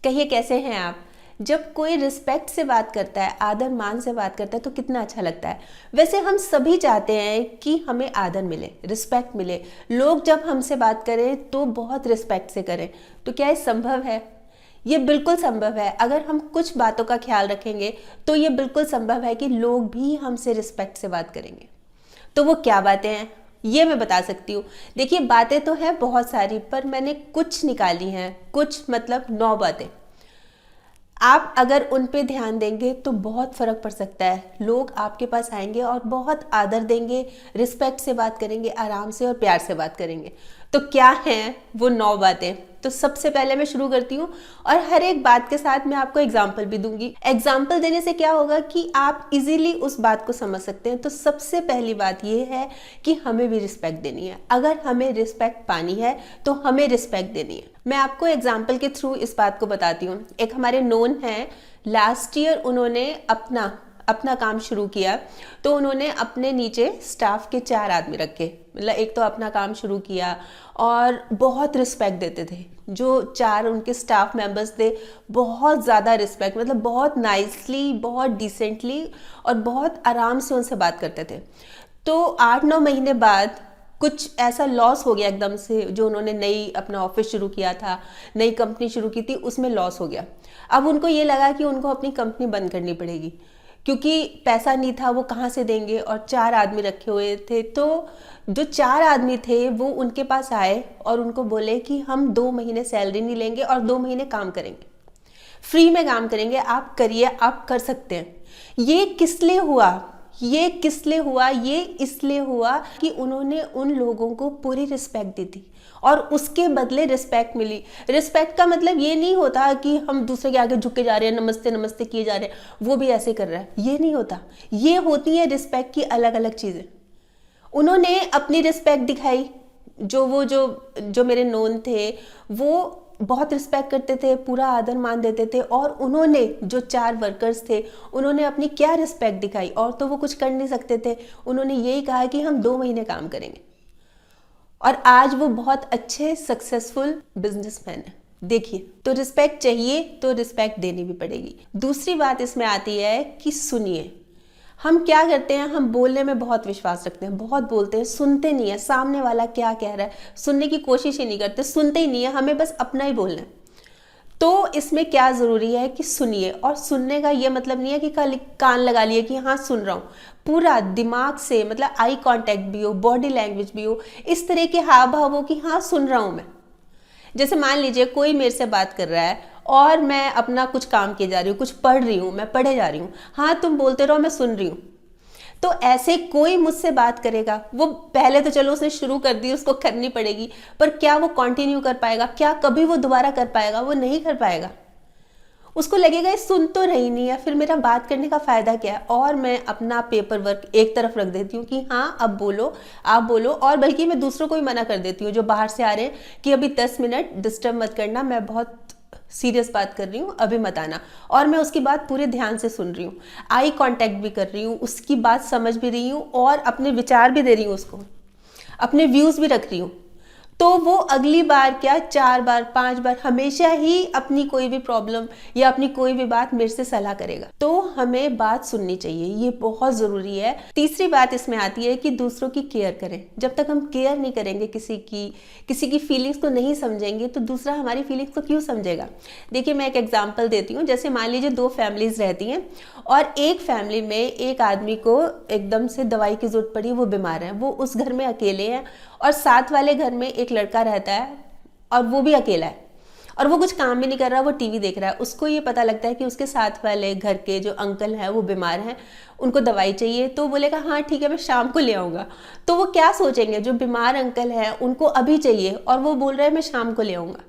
कहिए कैसे हैं आप। जब कोई रिस्पेक्ट से बात करता है, आदर मान से बात करता है तो कितना अच्छा लगता है। वैसे हम सभी चाहते हैं कि हमें आदर मिले, रिस्पेक्ट मिले। लोग जब हमसे बात करें तो बहुत रिस्पेक्ट से करें। तो क्या ये संभव है? ये बिल्कुल संभव है। अगर हम कुछ बातों का ख्याल रखेंगे तो ये बिल्कुल संभव है कि लोग भी हमसे रिस्पेक्ट से बात करेंगे। तो वो क्या बातें हैं ये मैं बता सकती हूँ। देखिए, बातें तो हैं बहुत सारी, पर मैंने कुछ निकाली हैं, कुछ मतलब 9 बातें। आप अगर उन पे ध्यान देंगे तो बहुत फर्क पड़ सकता है। लोग आपके पास आएंगे और बहुत आदर देंगे, रिस्पेक्ट से बात करेंगे, आराम से और प्यार से बात करेंगे। तो क्या हैं वो 9 बातें? तो सबसे पहले मैं शुरू करती हूँ और हर एक बात के साथ मैं आपको एग्जाम्पल भी दूंगी। एग्जाम्पल देने से क्या होगा कि आप इजीली उस बात को समझ सकते हैं। तो सबसे पहली बात ये है कि हमें भी रिस्पेक्ट देनी है। अगर हमें रिस्पेक्ट पानी है तो हमें रिस्पेक्ट देनी है। मैं आपको एग्जाम्पल के थ्रू इस बात को बताती हूँ। एक हमारे नोन है, लास्ट ईयर उन्होंने अपना काम शुरू किया। तो उन्होंने अपने नीचे स्टाफ के 4 आदमी रखे। मतलब एक तो अपना काम शुरू किया और बहुत रिस्पेक्ट देते थे। जो 4 उनके स्टाफ मेंबर्स थे, बहुत ज़्यादा रिस्पेक्ट, मतलब बहुत नाइसली, बहुत डिसेंटली और बहुत आराम से उनसे बात करते थे। तो 8-9 महीने बाद कुछ ऐसा लॉस हो गया एकदम से। जो उन्होंने नई अपना ऑफिस शुरू किया था, नई कंपनी शुरू की थी, उसमें लॉस हो गया। अब उनको ये लगा कि उनको अपनी कंपनी बंद करनी पड़ेगी, क्योंकि पैसा नहीं था, वो कहाँ से देंगे। और 4 आदमी रखे हुए थे। तो जो 4 आदमी थे वो उनके पास आए और उनको बोले कि हम 2 महीने सैलरी नहीं लेंगे और 2 महीने काम करेंगे, फ्री में काम करेंगे, आप करिए, आप कर सकते हैं। ये किस लिए हुआ? ये इसलिए हुआ कि उन्होंने उन लोगों को पूरी रिस्पेक्ट दी थी और उसके बदले रिस्पेक्ट मिली। रिस्पेक्ट का मतलब ये नहीं होता कि हम दूसरे के आगे झुके जा रहे हैं, नमस्ते नमस्ते किए जा रहे हैं, वो भी ऐसे कर रहा है, ये नहीं होता। ये होती है रिस्पेक्ट की अलग अलग चीज़ें। उन्होंने अपनी रिस्पेक्ट दिखाई। जो मेरे नोन थे वो बहुत रिस्पेक्ट करते थे, पूरा आदर मान देते थे। और उन्होंने जो 4 वर्कर्स थे, उन्होंने अपनी क्या रिस्पेक्ट दिखाई। और तो वो कुछ कर नहीं सकते थे। उन्होंने यही कहा कि हम 2 महीने काम करेंगे और आज वो बहुत अच्छे सक्सेसफुल बिजनेसमैन है। देखिए, तो रिस्पेक्ट चाहिए तो रिस्पेक्ट देनी भी पड़ेगी। दूसरी बात इसमें आती है कि सुनिए। हम क्या करते हैं, हम बोलने में बहुत विश्वास रखते हैं, बहुत बोलते हैं, सुनते नहीं है सामने वाला क्या कह रहा है, सुनने की कोशिश ही नहीं करते, सुनते ही नहीं है, हमें बस अपना ही बोलना है। तो इसमें क्या ज़रूरी है कि सुनिए। और सुनने का ये मतलब नहीं है कि खाली कान लगा लिए कि हाँ सुन रहा हूँ। पूरा दिमाग से, मतलब आई कांटेक्ट भी हो, बॉडी लैंग्वेज भी हो, इस तरह के हाव भाव हो कि हाँ सुन रहा हूँ मैं। जैसे मान लीजिए कोई मेरे से बात कर रहा है और मैं अपना कुछ काम किए जा रही हूँ, कुछ पढ़ रही हूँ, मैं पढ़े जा रही हूँ, हाँ तुम बोलते रहो, मैं सुन रही हूँ। तो ऐसे कोई मुझसे बात करेगा, वो पहले तो चलो उसने शुरू कर दी, उसको करनी पड़ेगी, पर क्या वो कंटिन्यू कर पाएगा? क्या कभी वो दोबारा कर पाएगा? वो नहीं कर पाएगा। उसको लगेगा ये सुन तो रही नहीं है, फिर मेरा बात करने का फायदा क्या है। और मैं अपना पेपर वर्क एक तरफ रख देती हूँ कि हाँ अब बोलो, आप बोलो। और बल्कि मैं दूसरों को भी मना कर देती हूँ जो बाहर से आ रहे हैं कि अभी 10 मिनट डिस्टर्ब मत करना, मैं बहुत सीरियस बात कर रही हूँ, अभी मत आना। और मैं उसकी बात पूरे ध्यान से सुन रही हूँ, आई कांटेक्ट भी कर रही हूँ, उसकी बात समझ भी रही हूँ और अपने विचार भी दे रही हूँ, उसको अपने व्यूज भी रख रही हूँ। तो वो अगली बार क्या, 4 बार 5 बार हमेशा ही अपनी कोई भी प्रॉब्लम या अपनी कोई भी बात मेरे से सलाह करेगा। तो हमें बात सुननी चाहिए, ये बहुत ज़रूरी है। तीसरी बात इसमें आती है कि दूसरों की केयर करें। जब तक हम केयर नहीं करेंगे, किसी की फीलिंग्स को नहीं समझेंगे, तो दूसरा हमारी फीलिंग्स को क्यों समझेगा। देखिए, मैं एक एग्जाम्पल देती हूँ। जैसे मान लीजिए 2 फैमिलीज रहती हैं और एक फैमिली में एक आदमी को एकदम से दवाई की जरूरत पड़ी, वो बीमार है, वो उस घर में अकेले हैं। और साथ वाले घर में एक लड़का रहता है और वो भी अकेला है और वो कुछ काम भी नहीं कर रहा, वो टीवी देख रहा है। उसको ये पता लगता है कि उसके साथ वाले घर के जो अंकल हैं वो बीमार हैं, उनको दवाई चाहिए। तो बोलेगा हाँ ठीक है, मैं शाम को ले आऊँगा। तो वो क्या सोचेंगे, जो बीमार अंकल हैं उनको अभी चाहिए और वो बोल रहे हैं मैं शाम को ले आऊँगा।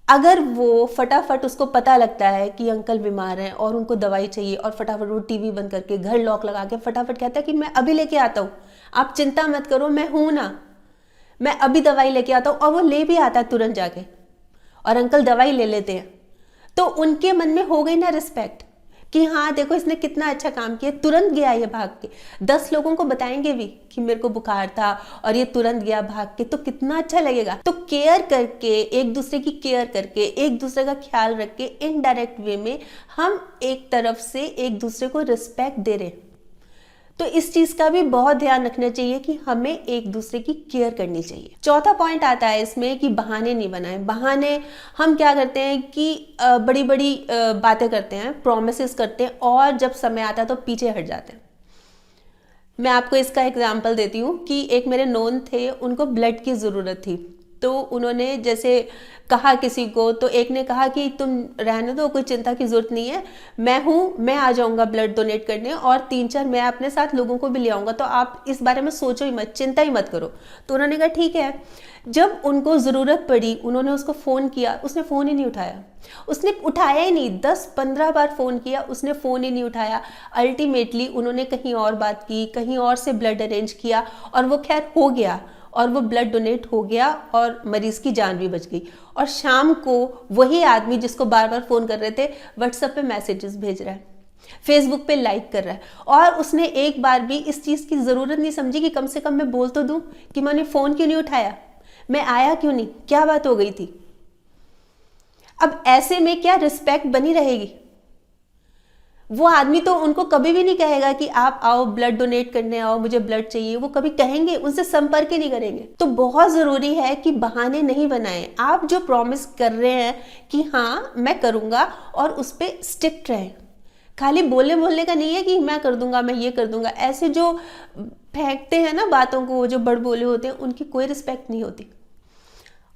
अगर वो फटाफट, उसको पता लगता है कि अंकल बीमार हैं और उनको दवाई चाहिए, और फटाफट वो टीवी बंद करके, घर लॉक लगा के फटाफट कहता है कि मैं अभी लेके आता हूँ, आप चिंता मत करो, मैं हूँ ना, मैं अभी दवाई लेके आता हूँ। और वो ले भी आता है तुरंत जाके और अंकल दवाई ले लेते हैं। तो उनके मन में हो गई ना रिस्पेक्ट। कि हाँ देखो इसने कितना अच्छा काम किया, तुरंत गया ये भाग के, 10 लोगों को बताएंगे भी कि मेरे को बुखार था और ये तुरंत गया भाग के, तो कितना अच्छा लगेगा। तो केयर करके, एक दूसरे की केयर करके, एक दूसरे का ख्याल रख के, इनडायरेक्ट वे में हम एक तरफ से एक दूसरे को रिस्पेक्ट दे रहे हैं। तो इस चीज का भी बहुत ध्यान रखना चाहिए कि हमें एक दूसरे की केयर करनी चाहिए। चौथा पॉइंट आता है इसमें कि बहाने नहीं बनाएं। बहाने हम क्या करते हैं कि बड़ी बड़ी बातें करते हैं, प्रॉमिसेस करते हैं और जब समय आता है तो पीछे हट जाते हैं। मैं आपको इसका एग्जाम्पल देती हूँ कि एक मेरे नोन थे, उनको ब्लड की ज़रूरत थी, तो उन्होंने जैसे कहा किसी को, तो एक ने कहा कि तुम रहने दो, कोई चिंता की ज़रूरत नहीं है, मैं हूँ, मैं आ जाऊँगा ब्लड डोनेट करने और 3-4 मैं अपने साथ लोगों को भी ले आऊँगा, तो आप इस बारे में सोचो ही मत, चिंता ही मत करो। तो उन्होंने कहा ठीक है। जब उनको ज़रूरत पड़ी, उन्होंने उसको फ़ोन किया, उसने फ़ोन ही नहीं उठाया। उसने उठाया ही नहीं, 10-15 बार फ़ोन किया, उसने फ़ोन ही नहीं उठाया। अल्टीमेटली उन्होंने कहीं और बात की, कहीं और से ब्लड अरेंज किया और वो खैर हो गया और वो ब्लड डोनेट हो गया और मरीज़ की जान भी बच गई। और शाम को वही आदमी जिसको बार बार फ़ोन कर रहे थे, व्हाट्सएप पे मैसेजेस भेज रहा है, फेसबुक पे लाइक कर रहा है, और उसने एक बार भी इस चीज़ की ज़रूरत नहीं समझी कि कम से कम मैं बोल तो दूं कि मैंने फ़ोन क्यों नहीं उठाया, मैं आया क्यों नहीं, क्या बात हो गई थी। अब ऐसे में क्या रिस्पेक्ट बनी रहेगी? वो आदमी तो उनको कभी भी नहीं कहेगा कि आप आओ ब्लड डोनेट करने आओ, मुझे ब्लड चाहिए, वो कभी कहेंगे, उनसे संपर्क ही नहीं करेंगे। तो बहुत ज़रूरी है कि बहाने नहीं बनाएं। आप जो प्रॉमिस कर रहे हैं कि हाँ मैं करूँगा, और उस पर स्टिक्ट रहें। खाली बोलने का नहीं है कि मैं कर दूंगा, मैं ये कर दूंगा। ऐसे जो फेंकते हैं ना बातों को, जो बड़ बोले होते हैं, उनकी कोई रिस्पेक्ट नहीं होती।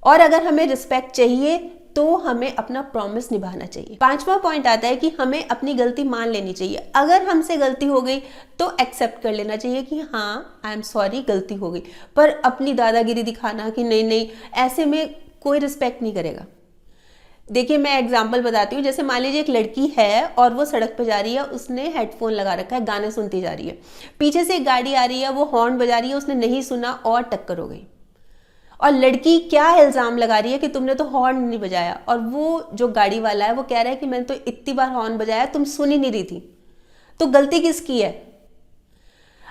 और अगर हमें रिस्पेक्ट चाहिए तो हमें अपना प्रॉमिस निभाना चाहिए। 5वां पॉइंट आता है कि हमें अपनी गलती मान लेनी चाहिए। अगर हमसे गलती हो गई तो एक्सेप्ट कर लेना चाहिए कि हाँ आई एम सॉरी, गलती हो गई। पर अपनी दादागिरी दिखाना कि नहीं नहीं, ऐसे में कोई रिस्पेक्ट नहीं करेगा। देखिए मैं एग्जाम्पल बताती हूँ। जैसे मान लीजिए एक लड़की है और वो सड़क पे जा रही है, उसने हेडफोन लगा रखा है, गाने सुनती जा रही है, पीछे से एक गाड़ी आ रही है, वो हॉर्न बजा रही है, उसने नहीं सुना और टक्कर हो गई। और लड़की क्या इल्ज़ाम लगा रही है कि तुमने तो हॉर्न नहीं बजाया, और वो जो गाड़ी वाला है वो कह रहा है कि मैंने तो इतनी बार हॉर्न बजाया, तुम सुन ही नहीं रही थी। तो गलती किसकी है?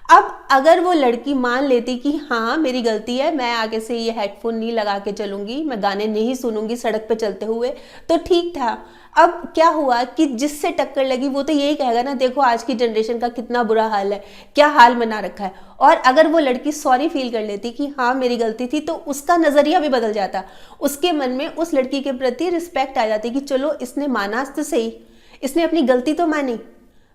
अब अगर वो लड़की मान लेती कि हाँ मेरी गलती है, मैं आगे से ये हेडफोन नहीं लगा के चलूंगी, मैं गाने नहीं सुनूंगी सड़क पे चलते हुए, तो ठीक था। अब क्या हुआ कि जिससे टक्कर लगी वो तो यही कहेगा ना, देखो आज की जनरेशन का कितना बुरा हाल है, क्या हाल बना रखा है। और अगर वो लड़की सॉरी फील कर लेती कि हाँ मेरी गलती थी, तो उसका नजरिया भी बदल जाता, उसके मन में उस लड़की के प्रति रिस्पेक्ट आ जाती कि चलो इसने माना तो सही, इसने अपनी गलती तो मानी।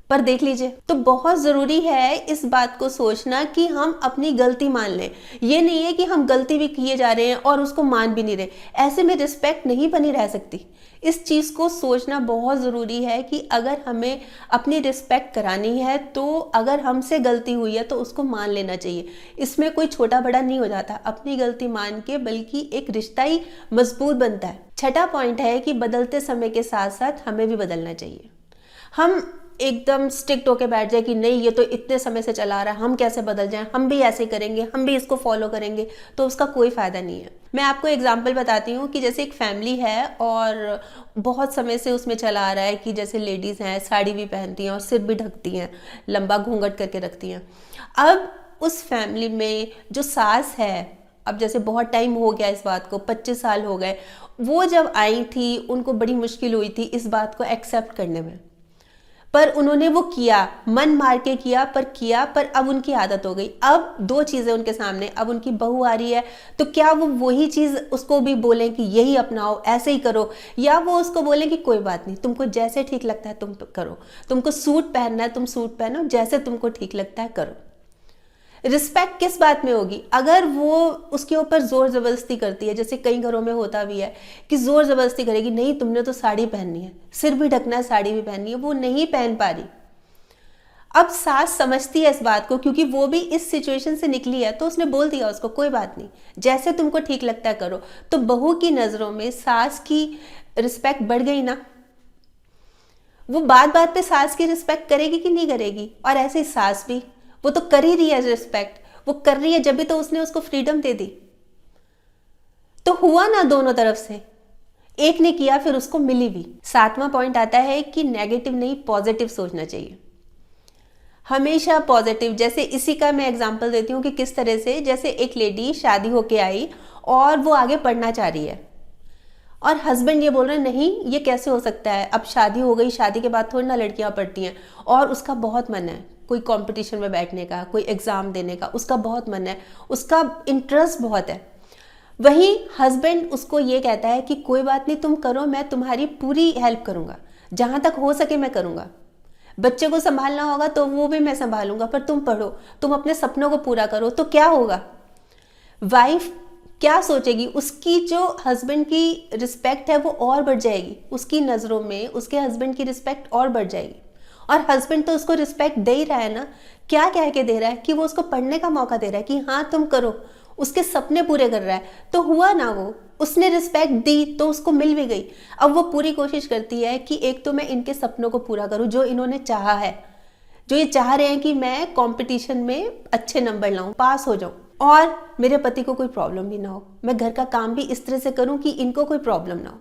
पर देख लीजिए, तो बहुत ज़रूरी है इस बात को सोचना कि हम अपनी गलती मान लें। ये नहीं है कि हम गलती भी किए जा रहे हैं और उसको मान भी नहीं रहे, ऐसे में रिस्पेक्ट नहीं बनी रह सकती। इस चीज़ को सोचना बहुत ज़रूरी है कि अगर हमें अपनी रिस्पेक्ट करानी है तो अगर हमसे गलती हुई है तो उसको मान लेना चाहिए। इसमें कोई छोटा बड़ा नहीं हो जाता अपनी गलती मान के, बल्कि एक रिश्ता ही मजबूत बनता है। 6वां पॉइंट है कि बदलते समय के साथ साथ हमें भी बदलना चाहिए। हम एकदम स्ट्रिक्ट होके बैठ जाए कि नहीं ये तो इतने समय से चला रहा है, हम कैसे बदल जाएं, हम भी ऐसे करेंगे, हम भी इसको फॉलो करेंगे, तो उसका कोई फ़ायदा नहीं है। मैं आपको एग्जांपल बताती हूँ कि जैसे एक फैमिली है और बहुत समय से उसमें चला आ रहा है कि जैसे लेडीज़ हैं साड़ी भी पहनती हैं और सिर भी ढकती हैं, लंबा घूंघट करके रखती हैं। अब उस फैमिली में जो सास है, अब जैसे बहुत टाइम हो गया इस बात को, 25 साल हो गए, वो जब आई थी उनको बड़ी मुश्किल हुई थी इस बात को एक्सेप्ट करने में, पर उन्होंने वो किया, मन मार के किया, पर अब उनकी आदत हो गई। अब 2 चीज़ें उनके सामने, अब उनकी बहू आ रही है तो क्या वो वही चीज़ उसको भी बोलें कि यही अपनाओ, ऐसे ही करो, या वो उसको बोलें कि कोई बात नहीं, तुमको जैसे ठीक लगता है तुम करो, तुमको सूट पहनना है तुम सूट पहनो, जैसे तुमको ठीक लगता है करो। रिस्पेक्ट किस बात में होगी? अगर वो उसके ऊपर जोर जबरदस्ती करती है, जैसे कई घरों में होता भी है कि जोर जबरदस्ती करेगी, नहीं तुमने तो साड़ी पहननी है, सिर भी ढकना है, साड़ी भी पहननी है, वो नहीं पहन पा रही। अब सास समझती है इस बात को, क्योंकि वो भी इस सिचुएशन से निकली है, तो उसने बोल दिया उसको कोई बात नहीं, जैसे तुमको ठीक लगता है करो। तो बहू की नज़रों में सास की रिस्पेक्ट बढ़ गई ना। वो बात बात पे सास की रिस्पेक्ट करेगी कि नहीं करेगी? और ऐसे ही सास भी, वो तो कर ही रही है रिस्पेक्ट, वो कर रही है जब भी तो उसने उसको फ्रीडम दे दी, तो हुआ ना दोनों तरफ से। एक ने किया फिर उसको मिली भी। 7वां पॉइंट आता है कि नेगेटिव नहीं पॉजिटिव सोचना चाहिए, हमेशा पॉजिटिव। जैसे इसी का मैं एग्जांपल देती हूँ कि किस तरह से, जैसे एक लेडी शादी होके आई और वो आगे पढ़ना चाह रही है और हस्बैंड ये बोल रहे हैं नहीं ये कैसे हो सकता है, अब शादी हो गई, शादी के बाद थोड़ी ना लड़कियां पढ़ती हैं, और उसका बहुत मन है कोई कंपटीशन में बैठने का, कोई एग्जाम देने का, उसका बहुत मन है, उसका इंटरेस्ट बहुत है। वहीं हस्बैंड उसको ये कहता है कि कोई बात नहीं तुम करो, मैं तुम्हारी पूरी हेल्प करूंगा, जहां तक हो सके मैं करूंगा, बच्चे को संभालना होगा तो वो भी मैं संभालूंगा, पर तुम पढ़ो, तुम अपने सपनों को पूरा करो। तो क्या होगा, वाइफ क्या सोचेगी, उसकी जो हस्बैंड की रिस्पेक्ट है वो और बढ़ जाएगी, उसकी नज़रों में उसके हस्बैंड की रिस्पेक्ट और बढ़ जाएगी। और हस्बैंड तो उसको रिस्पेक्ट दे ही रहा है ना, क्या कह के दे रहा है कि वो उसको पढ़ने का मौका दे रहा है कि हाँ तुम करो, उसके सपने पूरे कर रहा है। तो हुआ ना, वो उसने रिस्पेक्ट दी तो उसको मिल भी गई। अब वो पूरी कोशिश करती है कि एक तो मैं इनके सपनों को पूरा करूं जो इन्होंने चाहा है, जो ये चाह रहे हैं कि मैं कंपटीशन में अच्छे नंबर लाऊं, पास हो जाऊं, और मेरे पति को कोई प्रॉब्लम भी ना हो, मैं घर का काम भी इस तरह से करूं कि इनको कोई प्रॉब्लम ना हो।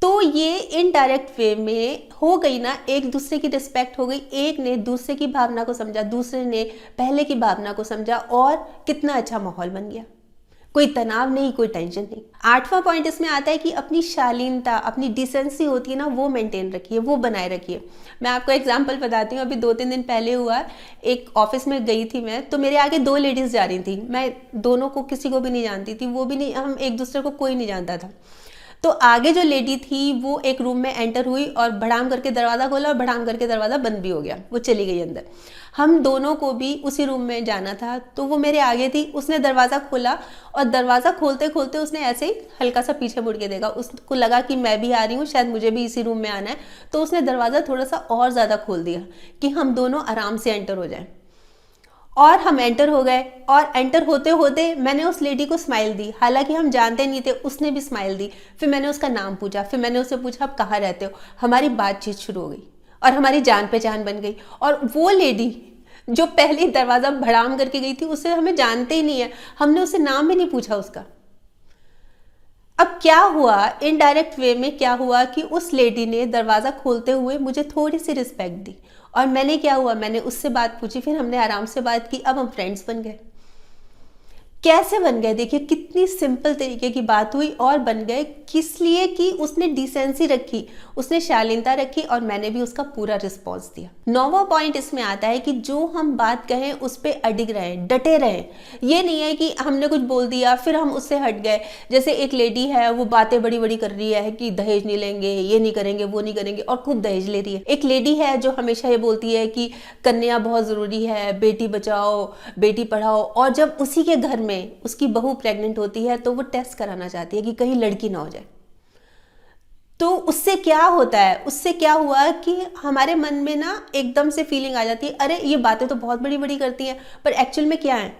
तो ये इनडायरेक्ट वे में हो गई ना, एक दूसरे की रिस्पेक्ट हो गई, एक ने दूसरे की भावना को समझा, दूसरे ने पहले की भावना को समझा, और कितना अच्छा माहौल बन गया, कोई तनाव नहीं, कोई टेंशन नहीं। 8वां पॉइंट इसमें आता है कि अपनी शालीनता, अपनी डिसेंसी होती है ना, वो मेंटेन रखिए, वो बनाए रखिए। मैं आपको एग्जांपल बताती हूँ, अभी 2-3 दिन पहले हुआ, एक ऑफिस में गई थी मैं, तो मेरे आगे 2 लेडीज जा रही थी, मैं दोनों को किसी को भी नहीं जानती थी, वो भी नहीं, हम एक दूसरे को कोई नहीं जानता था। तो आगे जो लेडी थी वो एक रूम में एंटर हुई और भड़ाम करके दरवाज़ा खोला और भड़ाम करके दरवाज़ा बंद भी हो गया, वो चली गई अंदर। हम दोनों को भी उसी रूम में जाना था, तो वो मेरे आगे थी, उसने दरवाज़ा खोला और दरवाज़ा खोलते खोलते उसने ऐसे ही हल्का सा पीछे मुड़ के देखा, उसको लगा कि मैं भी आ रही हूँ, शायद मुझे भी इसी रूम में आना है, तो उसने दरवाज़ा थोड़ा सा और ज़्यादा खोल दिया कि हम दोनों आराम से एंटर हो जाएं। और हम एंटर हो गए, और एंटर होते होते मैंने उस लेडी को स्माइल दी, हालांकि हम जानते नहीं थे, उसने भी स्माइल दी। फिर मैंने उसका नाम पूछा, फिर मैंने उससे पूछा आप कहाँ रहते हो, हमारी बातचीत शुरू हो गई और हमारी जान पहचान बन गई। और वो लेडी जो पहले दरवाज़ा भड़ाम करके गई थी, उससे हमें जानते ही नहीं है, हमने उससे नाम भी नहीं पूछा उसका। अब क्या हुआ, इनडायरेक्ट वे में क्या हुआ कि उस लेडी ने दरवाज़ा खोलते हुए मुझे थोड़ी सी रिस्पेक्ट दी, और मैंने क्या हुआ, मैंने उससे बात पूछी, फिर हमने आराम से बात की, अब हम फ्रेंड्स बन गए। कैसे बन गए, देखिए कितनी सिंपल तरीके की बात हुई और बन गए, किस लिए कि उसने डिसेंसी रखी, उसने शालीनता रखी, और मैंने भी उसका पूरा रिस्पॉन्स दिया। 9वां पॉइंट इसमें आता है कि जो हम बात कहें उस पर अडिग रहें, डटे रहें। ये नहीं है कि हमने कुछ बोल दिया फिर हम उससे हट गए। जैसे एक लेडी है, वो बातें बड़ी बड़ी कर रही है कि दहेज नहीं लेंगे, ये नहीं करेंगे, वो नहीं करेंगे, और खूब दहेज ले रही है। एक लेडी है जो हमेशा ये बोलती है कि कन्या बहुत ज़रूरी है, बेटी बचाओ बेटी पढ़ाओ, और जब उसी के घर में उसकी बहू प्रेग्नेंट होती है तो वो टेस्ट कराना चाहती है कि कहीं लड़की ना हो जाए। तो उससे क्या होता है, उससे क्या हुआ कि हमारे मन में ना एकदम से फीलिंग आ जाती है, अरे ये बातें तो बहुत बड़ी बड़ी करती हैं, पर एक्चुअल में क्या है।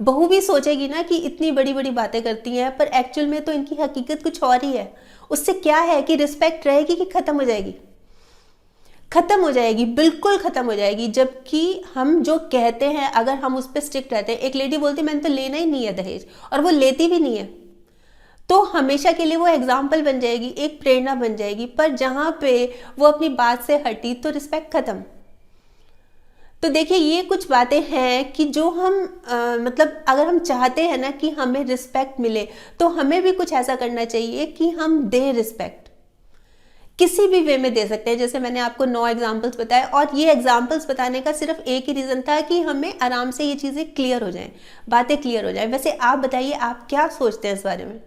बहू भी सोचेगी ना कि इतनी बड़ी बड़ी बातें करती हैं, पर एक्चुअल में तो इनकी हकीकत कुछ और ही है। उससे क्या है कि रिस्पेक्ट रहेगी कि खत्म हो जाएगी, खत्म हो जाएगी, बिल्कुल खत्म हो जाएगी। जबकि हम जो कहते हैं, अगर हम उस पर स्ट्रिक्ट रहते हैं, एक लेडी बोलती मैंने तो लेना ही नहीं है दहेज, और वो लेती भी नहीं है, तो हमेशा के लिए वो एग्जाम्पल बन जाएगी, एक प्रेरणा बन जाएगी। पर जहां पे वो अपनी बात से हटी तो रिस्पेक्ट खत्म। तो देखिए ये कुछ बातें हैं कि जो हम मतलब अगर हम चाहते हैं ना कि हमें रिस्पेक्ट मिले, तो हमें भी कुछ ऐसा करना चाहिए कि हम दें रिस्पेक्ट, किसी भी वे में दे सकते हैं। जैसे मैंने आपको 9 एग्जाम्पल्स बताए, और ये एग्जाम्पल्स बताने का सिर्फ एक ही रीज़न था कि हमें आराम से ये चीज़ें क्लियर हो जाएं, बातें क्लियर हो जाएं। वैसे आप बताइए, आप क्या सोचते हैं इस बारे में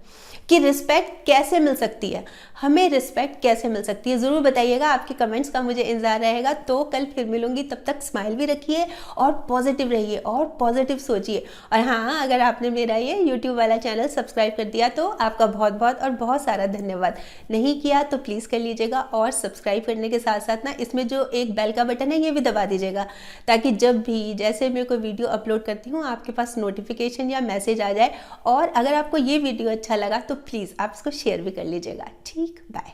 कि रिस्पेक्ट कैसे मिल सकती है, हमें रिस्पेक्ट कैसे मिल सकती है, ज़रूर बताइएगा। आपके कमेंट्स का मुझे इंतजार रहेगा। तो कल फिर मिलूंगी, तब तक स्माइल भी रखिए और पॉजिटिव रहिए और पॉजिटिव सोचिए। और हाँ, अगर आपने मेरा ये यूट्यूब वाला चैनल सब्सक्राइब कर दिया तो आपका बहुत बहुत और बहुत सारा धन्यवाद। नहीं किया तो प्लीज़ कर लीजिएगा, और सब्सक्राइब करने के साथ साथ ना इसमें जो एक बेल का बटन है ये भी दबा दीजिएगा, ताकि जब भी जैसे मैं कोई वीडियो अपलोड करती हूँ आपके पास नोटिफिकेशन या मैसेज आ जाए। और अगर आपको ये वीडियो अच्छा लगा तो प्लीज़ आप इसको शेयर भी कर लीजिएगा। ठीक, बाय।